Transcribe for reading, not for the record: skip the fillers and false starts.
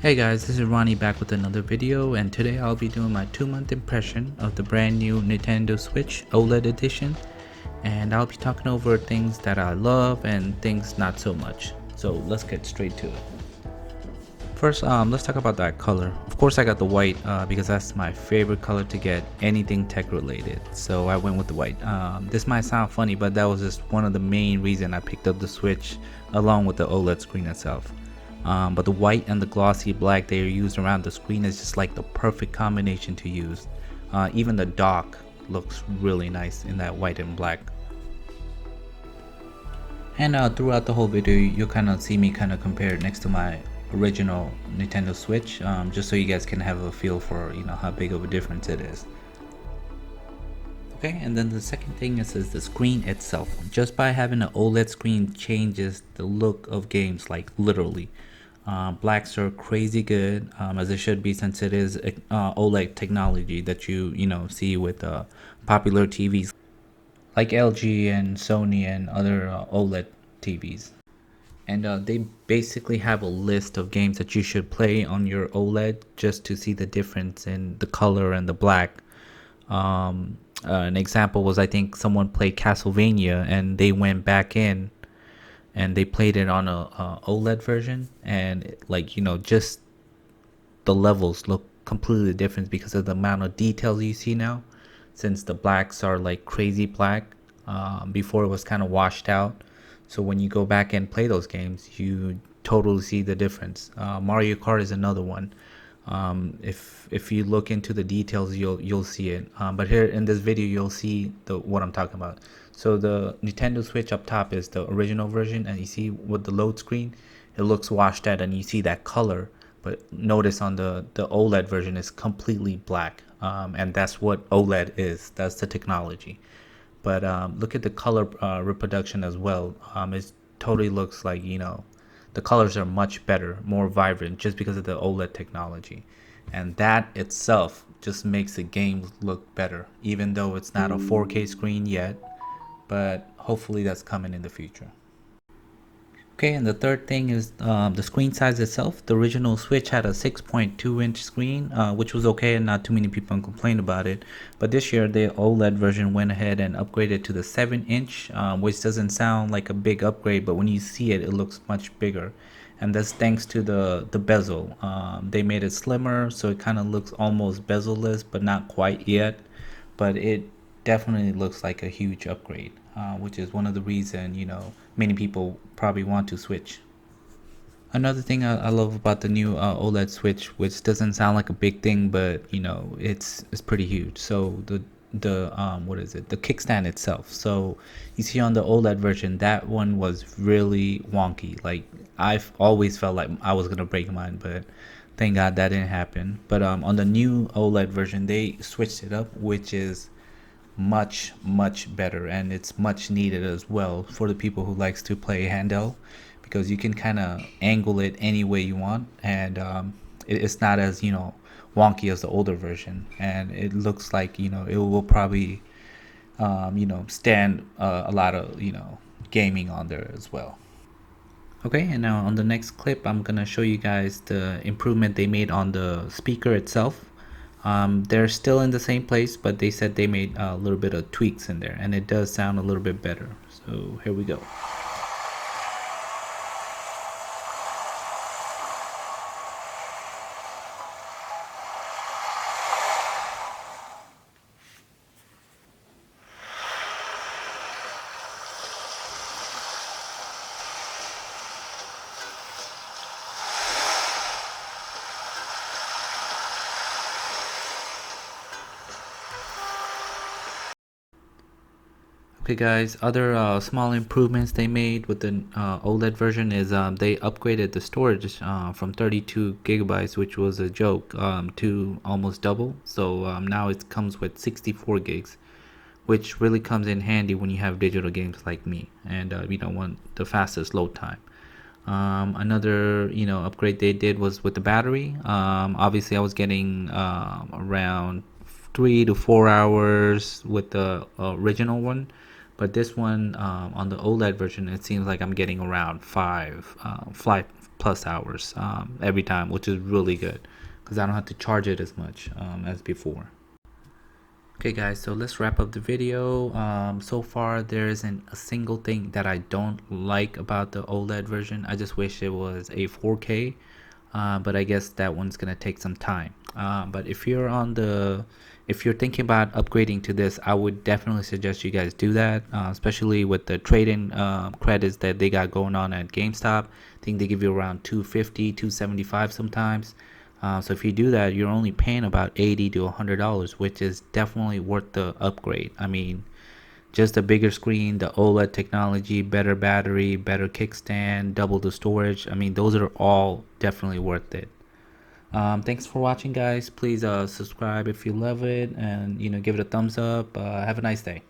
Hey guys, this is Ronnie back with another video, and today I'll be doing my 2-month impression of the brand new Nintendo Switch OLED edition, and I'll be talking over things that I love and things not so much. So let's get straight to it. First, let's talk about that color. Of course I got the white because that's my favorite color to get anything tech related, so I went with the white. This might sound funny, but that was just one of the main reasons I picked up the Switch along with the OLED screen itself. But the white and the glossy black they are used around the screen is just like the perfect combination to use. Even the dock looks really nice in that white and black. And throughout the whole video, you'll kind of see me kind of compare it next to my original Nintendo Switch, just so you guys can have a feel for how big of a difference it is. Okay, and then the second thing is the screen itself. Just by having an OLED screen changes the look of games, like literally. Blacks are crazy good, as it should be, since it is OLED technology that you see with popular TVs like LG and Sony and other OLED TVs. And they basically have a list of games that you should play on your OLED just to see the difference in the color and the black. An example was, I think someone played Castlevania and they went back in and they played it on a OLED version, and just the levels look completely different because of the amount of details you see now, since the blacks are like crazy black. Before it was kind of washed out, so when you go back and play those games you totally see the difference. Mario Kart is another one. If you look into the details, you'll see it. But here in this video you'll see what I'm talking about. So the Nintendo Switch up top is the original version, and you see with the load screen it looks washed out and you see that color, but notice on the OLED version is completely black, and that's what OLED is. That's the technology. But look at the color reproduction as well. It totally looks like the colors are much better, more vibrant, just because of the OLED technology, and that itself just makes the games look better, even though it's not a 4K screen yet, but hopefully that's coming in the future. Okay, and the third thing is the screen size itself. The original Switch had a 6.2-inch screen, which was okay and not too many people complained about it. But this year, the OLED version went ahead and upgraded to the 7-inch, which doesn't sound like a big upgrade, but when you see it, it looks much bigger. And that's thanks to the bezel. They made it slimmer, so it kind of looks almost bezel-less, but not quite yet. But it definitely looks like a huge upgrade, which is one of the reasons many people probably want to switch. Another thing I love about the new OLED Switch, which doesn't sound like a big thing, but it's pretty huge. So the what is it? The kickstand itself. So you see on the OLED version, that one was really wonky. Like I've always felt like I was gonna break mine, but thank God that didn't happen. But on the new OLED version, they switched it up, which is much better, and it's much needed as well for the people who likes to play handheld, because you can kind of angle it any way you want, and it's not as wonky as the older version, and it looks like it will probably stand a lot of gaming on there as well. Okay, and now on the next clip I'm gonna show you guys the improvement they made on the speaker itself. They're still in the same place, but they said they made a little bit of tweaks in there, and it does sound a little bit better. So here we go. Okay guys, other small improvements they made with the OLED version is they upgraded the storage from 32 gigabytes, which was a joke, to almost double. So now it comes with 64 gigs, which really comes in handy when you have digital games like me and you don't want the fastest load time. Another upgrade they did was with the battery. Obviously I was getting around 3 to 4 hours with the original one, but this one on the OLED version, it seems like I'm getting around five plus hours every time, which is really good because I don't have to charge it as much as before. Okay guys, so let's wrap up the video. So far there isn't a single thing that I don't like about the OLED version. I just wish it was a 4K, but I guess that one's gonna take some time. But if you're thinking about upgrading to this, I would definitely suggest you guys do that, especially with the trade-in credits that they got going on at GameStop. I think they give you around 250, 275 sometimes. So if you do that, you're only paying about $80 to $100, which is definitely worth the upgrade. I mean, just a bigger screen, the OLED technology, better battery, better kickstand, double the storage. I mean, those are all definitely worth it. Thanks for watching, guys. Please subscribe if you love it, and give it a thumbs up. Have a nice day.